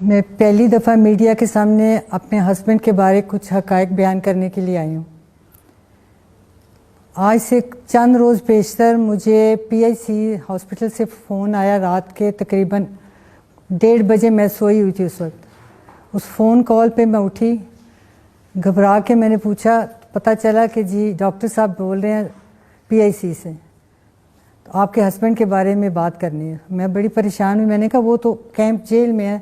میں پہلی دفعہ میڈیا کے سامنے اپنے ہسبینڈ کے بارے کچھ حقائق بیان کرنے کے لیے آئی ہوں۔ آج سے چند روز پیشتر مجھے پی آئی سی ہاسپٹل سے فون آیا، رات کے تقریباً 1:30 بجے میں سوئی ہوئی تھی اس وقت۔ اس فون کال پہ میں اٹھی، گھبرا کے میں نے پوچھا، پتہ چلا کہ جی ڈاکٹر صاحب بول رہے ہیں پی آئی سی سے، تو آپ کے ہسبینڈ کے بارے میں بات کرنی ہے۔ میں بڑی پریشان ہوئی، میں نے کہا وہ تو کیمپ جیل میں ہے،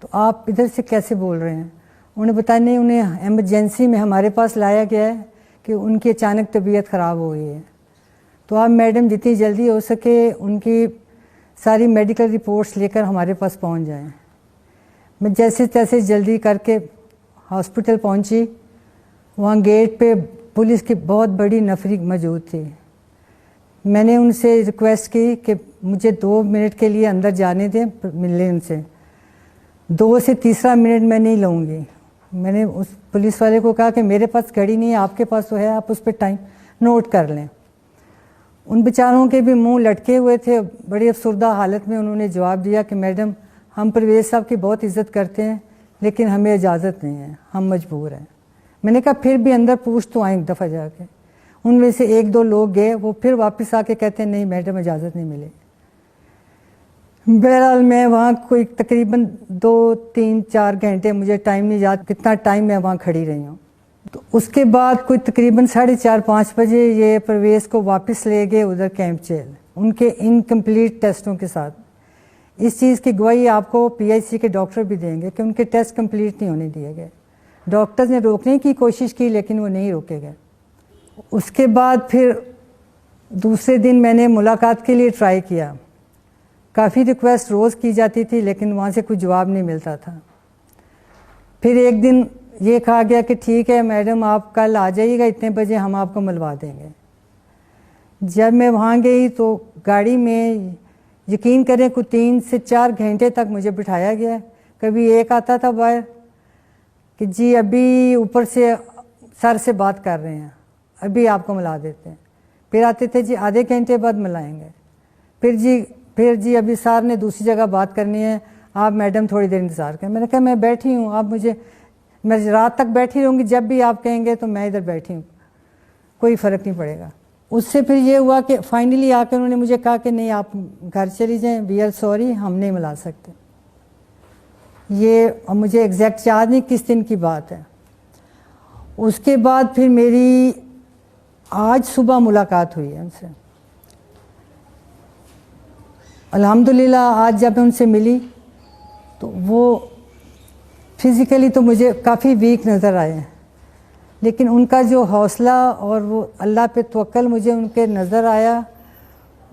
تو آپ ادھر سے کیسے بول رہے ہیں؟ انہوں نے بتایا نہیں، انہیں ایمرجنسی میں ہمارے پاس لایا گیا ہے کہ ان کی اچانک طبیعت خراب ہو گئی ہے، تو آپ میڈم جتنی جلدی ہو سکے ان کی ساری میڈیکل رپورٹس لے کر ہمارے پاس پہنچ جائیں۔ میں جیسے تیسے جلدی کر کے ہاسپٹل پہنچی۔ وہاں گیٹ پہ پولیس کی بہت بڑی نفری موجود تھی۔ میں نے ان سے ریکویسٹ کی کہ مجھے 2 منٹ کے لیے اندر جانے دیں، ملنے ان سے۔ 2 سے تیسرا منٹ میں نہیں لوں گی۔ میں نے اس پولیس والے کو کہا کہ میرے پاس گھڑی نہیں ہے، آپ کے پاس تو ہے، آپ اس پہ ٹائم نوٹ کر لیں۔ ان بیچاروں کے بھی منہ لٹکے ہوئے تھے، بڑی افسردہ حالت میں انہوں نے جواب دیا کہ میڈم ہم پرویز صاحب کی بہت عزت کرتے ہیں لیکن ہمیں اجازت نہیں ہے، ہم مجبور ہیں۔ میں نے کہا پھر بھی اندر پوچھ تو آئیں ایک دفعہ جا کے۔ ان میں سے 1-2 لوگ گئے، وہ پھر واپس آ کے کہتے ہیں نہیں میڈم اجازت نہیں ملے۔ بہرحال میں وہاں کوئی تقریباً 2-3-4 گھنٹے، مجھے ٹائم نہیں یاد کتنا ٹائم میں وہاں کھڑی رہی ہوں۔ تو اس کے بعد کوئی تقریباً 4:30-5 بجے یہ پرویز کو واپس لے گئے ادھر کیمپ جیل، ان کے انکمپلیٹ ٹیسٹوں کے ساتھ۔ اس چیز کی گواہی آپ کو پی آئی سی کے ڈاکٹر بھی دیں گے کہ ان کے ٹیسٹ کمپلیٹ نہیں ہونے دیے گئے۔ ڈاکٹرز نے روکنے کی کوشش کی لیکن وہ نہیں روکے گئے۔ اس کے بعد پھر دوسرے دن میں نے ملاقات کے لیے ٹرائی کیا، کافی ریکویسٹ روز کی جاتی تھی لیکن وہاں سے کوئی جواب نہیں ملتا تھا۔ پھر ایک دن یہ کہا گیا کہ ٹھیک ہے میڈم آپ کل آ جائیے گا اتنے بجے، ہم آپ کو ملوا دیں گے۔ جب میں وہاں گئی تو گاڑی میں یقین کریں کوئی 3 سے 4 گھنٹے تک مجھے بٹھایا گیا۔ کبھی ایک آتا تھا باہر کہ جی ابھی اوپر سے سر سے بات کر رہے ہیں، ابھی آپ کو ملا دیتے ہیں۔ پھر آتے تھے جی آدھے گھنٹے بعد ملائیں گے۔ پھر جی ابھی سر نے دوسری جگہ بات کرنی ہے، آپ میڈم تھوڑی دیر انتظار کریں۔ میں نے کہا میں بیٹھی ہوں، آپ میں رات تک بیٹھی رہوں گی، جب بھی آپ کہیں گے تو میں ادھر بیٹھی ہوں، کوئی فرق نہیں پڑے گا۔ اس سے پھر یہ ہوا کہ فائنلی آ کے انہوں نے مجھے کہا کہ نہیں آپ گھر چلی جائیں، وی آر سوری، ہم نہیں ملا سکتے۔ یہ مجھے ایگزیکٹ یاد نہیں کس دن کی بات ہے۔ اس کے بعد پھر میری آج صبح ملاقات ہوئی ہے ان سے۔ الحمدللہ آج جب میں ان سے ملی تو وہ فزیکلی تو مجھے کافی ویک نظر آئے ہیں، لیکن ان کا جو حوصلہ اور وہ اللہ پہ توکل مجھے ان کے نظر آیا،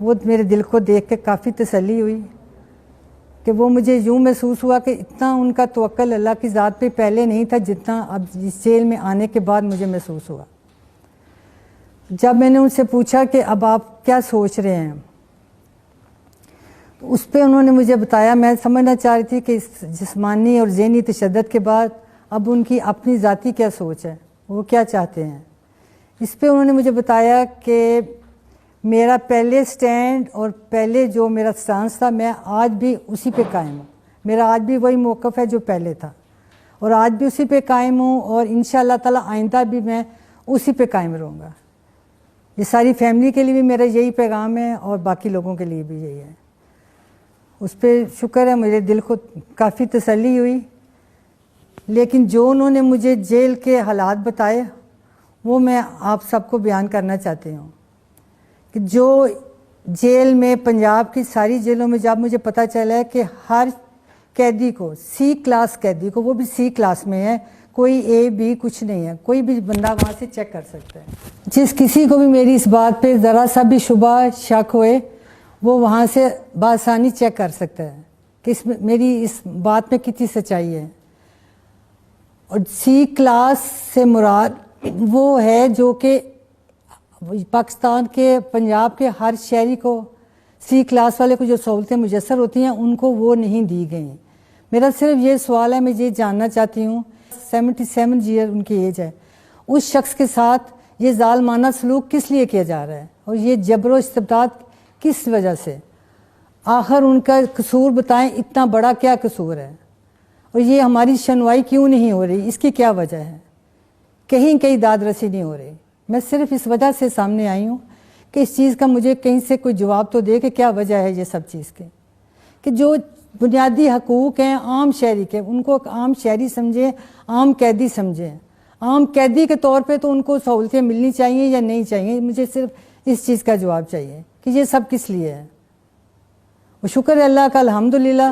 وہ میرے دل کو دیکھ کے کافی تسلی ہوئی کہ وہ مجھے یوں محسوس ہوا کہ اتنا ان کا توکل اللہ کی ذات پہ پہلے نہیں تھا جتنا اب اس جیل میں آنے کے بعد مجھے محسوس ہوا۔ جب میں نے ان سے پوچھا کہ اب آپ کیا سوچ رہے ہیں، تو اس پہ انہوں نے مجھے بتایا، میں سمجھنا چاہ رہی تھی کہ اس جسمانی اور ذہنی تشدد کے بعد اب ان کی اپنی ذاتی کیا سوچ ہے، وہ کیا چاہتے ہیں۔ اس پہ انہوں نے مجھے بتایا کہ میرا پہلے سٹینڈ اور پہلے جو میرا سٹانس تھا میں آج بھی اسی پہ قائم ہوں، میرا آج بھی وہی موقف ہے جو پہلے تھا، اور آج بھی اسی پہ قائم ہوں، اور انشاءاللہ تعالی آئندہ بھی میں اسی پہ قائم رہوں گا۔ یہ ساری فیملی کے لیے بھی میرا یہی پیغام ہے اور باقی لوگوں کے لیے بھی یہی ہے۔ اس پہ شکر ہے، میرے دل کو کافی تسلی ہوئی۔ لیکن جو انہوں نے مجھے جیل کے حالات بتائے وہ میں آپ سب کو بیان کرنا چاہتی ہوں کہ جو جیل میں، پنجاب کی ساری جیلوں میں جب مجھے پتہ چلا ہے کہ ہر قیدی کو، سی کلاس قیدی کو، وہ بھی سی کلاس میں ہے، کوئی اے بی کچھ نہیں ہے، کوئی بھی بندہ وہاں سے چیک کر سکتا ہے۔ جس کسی کو بھی میری اس بات پہ ذرا سا بھی شبہ شک ہوئے وہ وہاں سے بآسانی چیک کر سکتا ہے کہ میری اس بات میں کتنی سچائی ہے۔ اور سی کلاس سے مراد وہ ہے جو کہ پاکستان کے، پنجاب کے ہر شہری کو، سی کلاس والے کو جو سہولتیں میسر ہوتی ہیں ان کو وہ نہیں دی گئیں۔ میرا صرف یہ سوال ہے، میں یہ جاننا چاہتی ہوں، 77 ایئر ان کی ایج ہے، اس شخص کے ساتھ یہ ظالمانہ سلوک کس لیے کیا جا رہا ہے اور یہ جبر و استبداد کس وجہ سے؟ آخر ان کا قصور بتائیں، اتنا بڑا کیا قصور ہے؟ اور یہ ہماری سنوائی کیوں نہیں ہو رہی، اس کی کیا وجہ ہے؟ کہیں داد رسی نہیں ہو رہی۔ میں صرف اس وجہ سے سامنے آئی ہوں کہ اس چیز کا مجھے کہیں سے کوئی جواب تو دے کہ کیا وجہ ہے یہ سب چیز کے، کہ جو بنیادی حقوق ہیں عام شہری کے، ان کو عام شہری سمجھیں، عام قیدی سمجھیں، عام قیدی کے طور پہ تو ان کو سہولتیں ملنی چاہیے یا نہیں چاہیے؟ مجھے صرف اس چیز کا جواب چاہیے کہ یہ سب کس لیے ہے۔ اور شکر ہے اللہ کا، الحمدللہ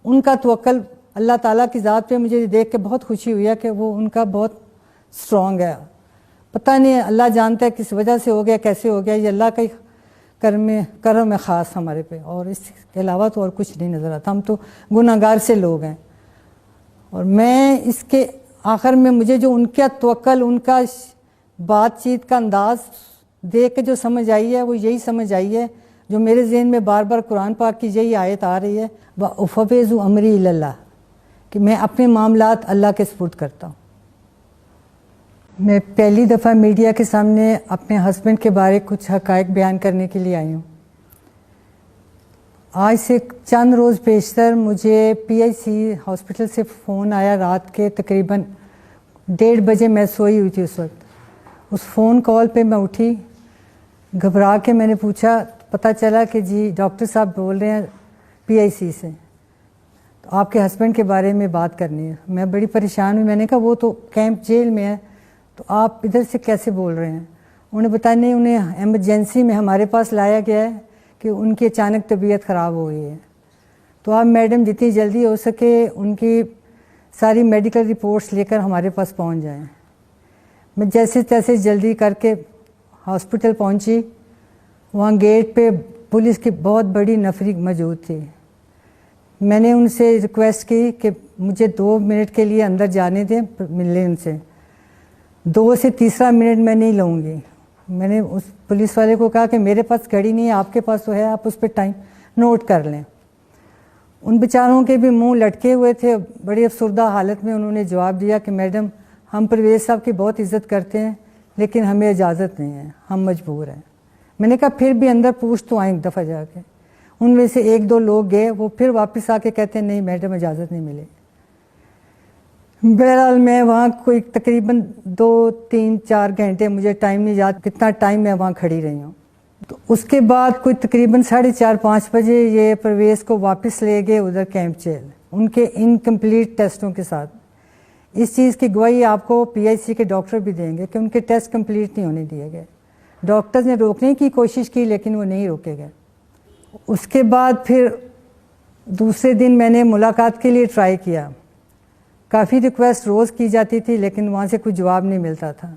ان کا توکل اللہ تعالیٰ کی ذات پہ مجھے دیکھ کے بہت خوشی ہوئی ہے کہ وہ ان کا بہت سٹرونگ ہے۔ پتہ نہیں اللہ جانتا ہے کس وجہ سے ہو گیا، کیسے ہو گیا، یہ اللہ کا ہی کرم ہے خاص ہمارے پہ، اور اس کے علاوہ تو اور کچھ نہیں نظر آتا۔ ہم تو گناہ گار سے لوگ ہیں، اور میں اس کے آخر میں مجھے جو ان کا توکل، ان کا بات چیت کا انداز دیکھ کے جو سمجھ آئی ہے وہ یہی سمجھ آئی ہے جو میرے ذہن میں بار بار قرآن پاک کی یہی آیت آ رہی ہے، وَأُفَوِّضُ أَمْرِي إِلَى اللَّهِ، کہ میں اپنے معاملات اللہ کے سپرد کرتا ہوں۔ میں پہلی دفعہ میڈیا کے سامنے اپنے ہسبینڈ کے بارے کچھ حقائق بیان کرنے کے لیے آئی ہوں۔ آج سے چند روز پیشتر مجھے پی آئی سی ہاسپٹل سے فون آیا، رات کے تقریباً 1:30 بجے، میں سوئی ہوئی تھی اس وقت۔ اس فون کال پہ میں اٹھی، گھبرا کے میں نے پوچھا، پتہ چلا کہ جی ڈاکٹر صاحب بول رہے ہیں پی آئی سی سے، تو آپ کے ہسبینڈ کے بارے میں بات کرنی ہے۔ میں بڑی پریشان ہوئی، میں نے کہا وہ تو کیمپ جیل میں ہے، تو آپ ادھر سے کیسے بول رہے ہیں؟ انہوں نے بتایا نہیں، انہیں ایمرجنسی میں ہمارے پاس لایا گیا ہے کہ ان کی اچانک طبیعت خراب ہو گئی ہے، تو آپ میڈم جتنی جلدی ہو سکے ان کی ساری میڈیکل رپورٹس لے کر ہمارے پاس پہنچ جائیں۔ میں جیسے تیسے جلدی کر کے ہاسپٹل پہنچی، وہاں گیٹ پہ پولیس کی بہت بڑی نفری موجود تھی۔ میں نے ان سے ریکویسٹ کی کہ مجھے 2 منٹ کے لیے اندر جانے دیں، ملنے ان سے۔ 2 سے تیسرا منٹ میں نہیں لوں گی۔ میں نے اس پولیس والے کو کہا کہ میرے پاس گھڑی نہیں ہے، آپ کے پاس تو ہے، آپ اس پہ ٹائم نوٹ کر لیں۔ ان بیچاروں کے بھی منہ لٹکے ہوئے تھے، بڑی افسردہ حالت میں انہوں نے جواب دیا کہ میڈم ہم پرویز صاحب کی بہت عزت کرتے ہیں لیکن ہمیں اجازت نہیں ہے، ہم مجبور ہیں۔ میں نے کہا پھر بھی اندر پوچھ تو آئیں ایک دفعہ جا کے۔ ان میں سے 1-2 لوگ گئے، وہ پھر واپس آ کے کہتے ہیں نہیں میڈم اجازت نہیں ملے۔ بہرحال میں وہاں کوئی تقریباً 2-3-4 گھنٹے، مجھے ٹائم نہیں یاد کتنا ٹائم میں وہاں کھڑی رہی ہوں۔ تو اس کے بعد کوئی تقریباً 4:30-5 بجے یہ پرویز کو واپس لے گئے ادھر کیمپ جیل، ان کے انکمپلیٹ ٹیسٹوں کے ساتھ۔ اس چیز کی گواہی آپ کو پی آئی سی کے ڈاکٹر بھی دیں گے کہ ان کے ٹیسٹ کمپلیٹ نہیں ہونے دیے گئے۔ ڈاکٹرز نے روکنے کی کوشش کی لیکن وہ نہیں روکے گئے۔ اس کے بعد پھر دوسرے دن میں نے ملاقات کے لیے ٹرائی کیا، کافی ریکویسٹ روز کی جاتی تھی لیکن وہاں سے کوئی جواب نہیں ملتا تھا۔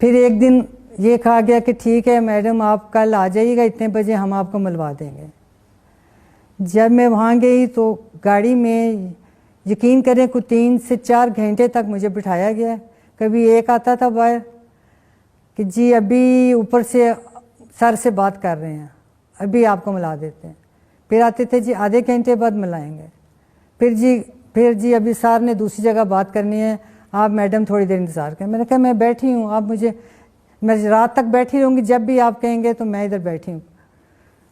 پھر ایک دن یہ کہا گیا کہ ٹھیک ہے میڈم آپ کل آ جائیے گا اتنے بجے، ہم آپ کو ملوا دیں گے۔ جب میں وہاں گئی تو گاڑی میں یقین کریں کوئی 3 سے 4 گھنٹے تک مجھے بٹھایا گیا۔ کبھی ایک آتا تھا باہر کہ جی ابھی اوپر سے سر سے بات کر رہے ہیں، ابھی آپ کو ملا دیتے ہیں۔ پھر آتے تھے جی آدھے گھنٹے بعد ملائیں گے۔ پھر جی ابھی سر نے دوسری جگہ بات کرنی ہے، آپ میڈم تھوڑی دیر انتظار کریں۔ میں نے کہا میں بیٹھی ہوں، آپ میں رات تک بیٹھی رہوں گی، جب بھی آپ کہیں گے تو میں ادھر بیٹھی ہوں،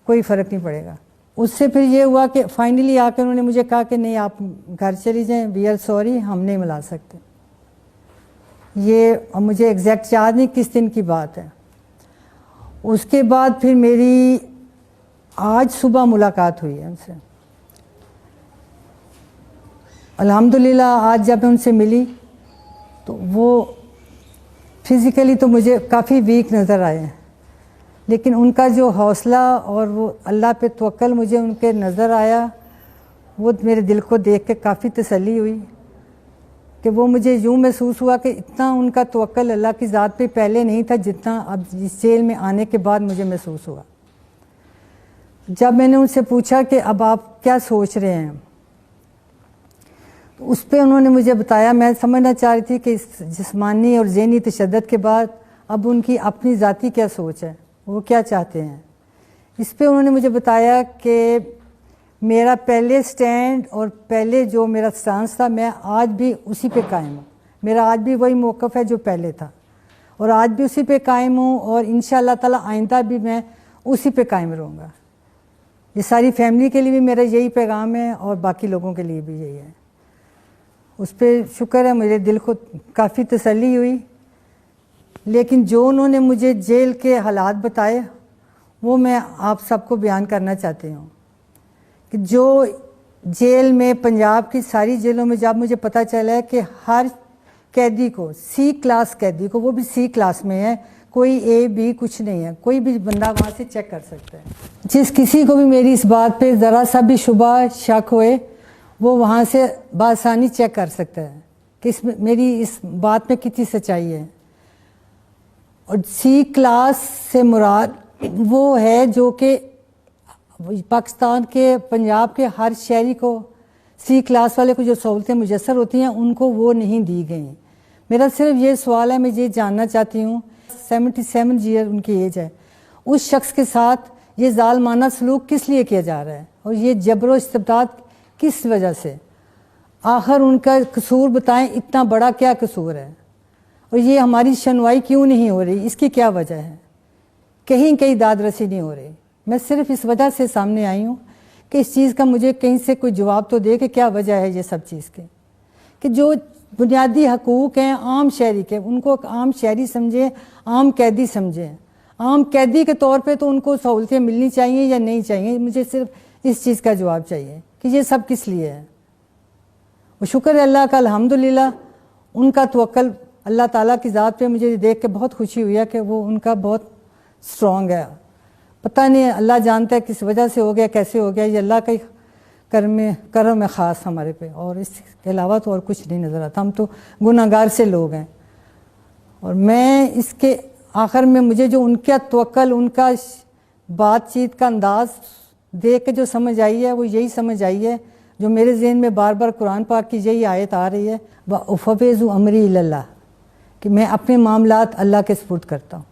کوئی فرق نہیں پڑے گا۔ اس سے پھر یہ ہوا کہ فائنلی آ کے انہوں نے مجھے کہا کہ نہیں آپ گھر چلی جائیں، وی آر سوری، ہم نہیں ملا سکتے۔ یہ مجھے ایگزیکٹ یاد نہیں کس دن کی بات ہے۔ اس کے بعد پھر میری آج صبح ملاقات ہوئی ہے ان سے۔ الحمدللہ آج جب میں ان سے ملی تو وہ فزیکلی تو مجھے کافی ویک نظر آئے ہیں، لیکن ان کا جو حوصلہ اور وہ اللہ پہ توکل مجھے ان کے نظر آیا، وہ میرے دل کو دیکھ کے کافی تسلی ہوئی کہ وہ مجھے یوں محسوس ہوا کہ اتنا ان کا توکل اللہ کی ذات پہ پہلے نہیں تھا جتنا اب اس جیل میں آنے کے بعد مجھے محسوس ہوا۔ جب میں نے ان سے پوچھا کہ اب آپ کیا سوچ رہے ہیں، تو اس پہ انہوں نے مجھے بتایا، میں سمجھنا چاہ رہی تھی کہ اس جسمانی اور ذہنی تشدد کے بعد اب ان کی اپنی ذاتی کیا سوچ ہے، وہ کیا چاہتے ہیں۔ اس پہ انہوں نے مجھے بتایا کہ میرا پہلے سٹینڈ اور پہلے جو میرا سٹانس تھا میں آج بھی اسی پہ قائم ہوں، میرا آج بھی وہی موقف ہے جو پہلے تھا، اور آج بھی اسی پہ قائم ہوں، اور انشاءاللہ تعالی آئندہ بھی میں اسی پہ قائم رہوں گا۔ یہ ساری فیملی کے لیے بھی میرا یہی پیغام ہے اور باقی لوگوں کے لیے بھی یہی ہے. اس پہ شکر ہے, مجھے دل کو کافی تسلی ہوئی. لیکن جو انہوں نے مجھے جیل کے حالات بتائے وہ میں آپ سب کو بیان کرنا چاہتی ہوں کہ جو جیل میں, پنجاب کی ساری جیلوں میں جب مجھے پتہ چلا ہے کہ ہر قیدی کو, سی کلاس قیدی کو, وہ بھی سی کلاس میں ہے, کوئی اے بی کچھ نہیں ہے, کوئی بھی بندہ وہاں سے چیک کر سکتا ہے. جس کسی کو بھی میری اس بات پہ ذرا سا بھی شبہ شک ہوئے وہ وہاں سے بآسانی چیک کر سکتا ہے کہ میری اس بات میں کتنی سچائی ہے. اور سی کلاس سے مراد وہ ہے جو کہ پاکستان کے, پنجاب کے ہر شہری کو, سی کلاس والے کو جو سہولتیں میسر ہوتی ہیں ان کو وہ نہیں دی گئیں. میرا صرف یہ سوال ہے, میں یہ جاننا چاہتی ہوں, 77 ایئر ان کی ایج ہے, اس شخص کے ساتھ یہ ظالمانہ سلوک کس لیے کیا جا رہا ہے اور یہ جبر و استبداد کس وجہ سے؟ آخر ان کا قصور بتائیں, اتنا بڑا کیا قصور ہے اور یہ ہماری سنوائی کیوں نہیں ہو رہی, اس کی کیا وجہ ہے؟ کہیں داد رسی نہیں ہو رہی. میں صرف اس وجہ سے سامنے آئی ہوں کہ اس چیز کا مجھے کہیں سے کوئی جواب تو دے کہ کیا وجہ ہے یہ سب چیز کے, کہ جو بنیادی حقوق ہیں عام شہری کے, ان کو عام شہری سمجھیں, عام قیدی سمجھیں. عام قیدی کے طور پہ تو ان کو سہولتیں ملنی چاہیے یا نہیں چاہیے؟ مجھے صرف اس چیز کا جواب چاہیے کہ یہ سب کس لیے ہے. وہ شکر ہے اللہ کا, الحمدللہ ان کا توکل اللہ تعالیٰ کی ذات پہ مجھے دیکھ کے بہت خوشی ہوئی ہے کہ وہ ان کا بہت سٹرونگ ہے. پتہ نہیں, اللہ جانتا ہے کس وجہ سے ہو گیا, کیسے ہو گیا, یہ اللہ کا کرم ہے خاص ہمارے پہ, اور اس کے علاوہ تو اور کچھ نہیں نظر آتا. ہم تو گناہ گار سے لوگ ہیں. اور میں اس کے آخر میں مجھے جو ان کا توکل, ان کا بات چیت کا انداز دیکھ کے جو سمجھ آئی ہے وہ یہی سمجھ آئی ہے جو میرے ذہن میں بار بار قرآن پاک کی یہی آیت آ رہی ہے, وَأُفَوِّضُ أَمْرِي إِلَى اللَّهِ, کہ میں اپنے معاملات اللہ کے سپرد کرتا ہوں.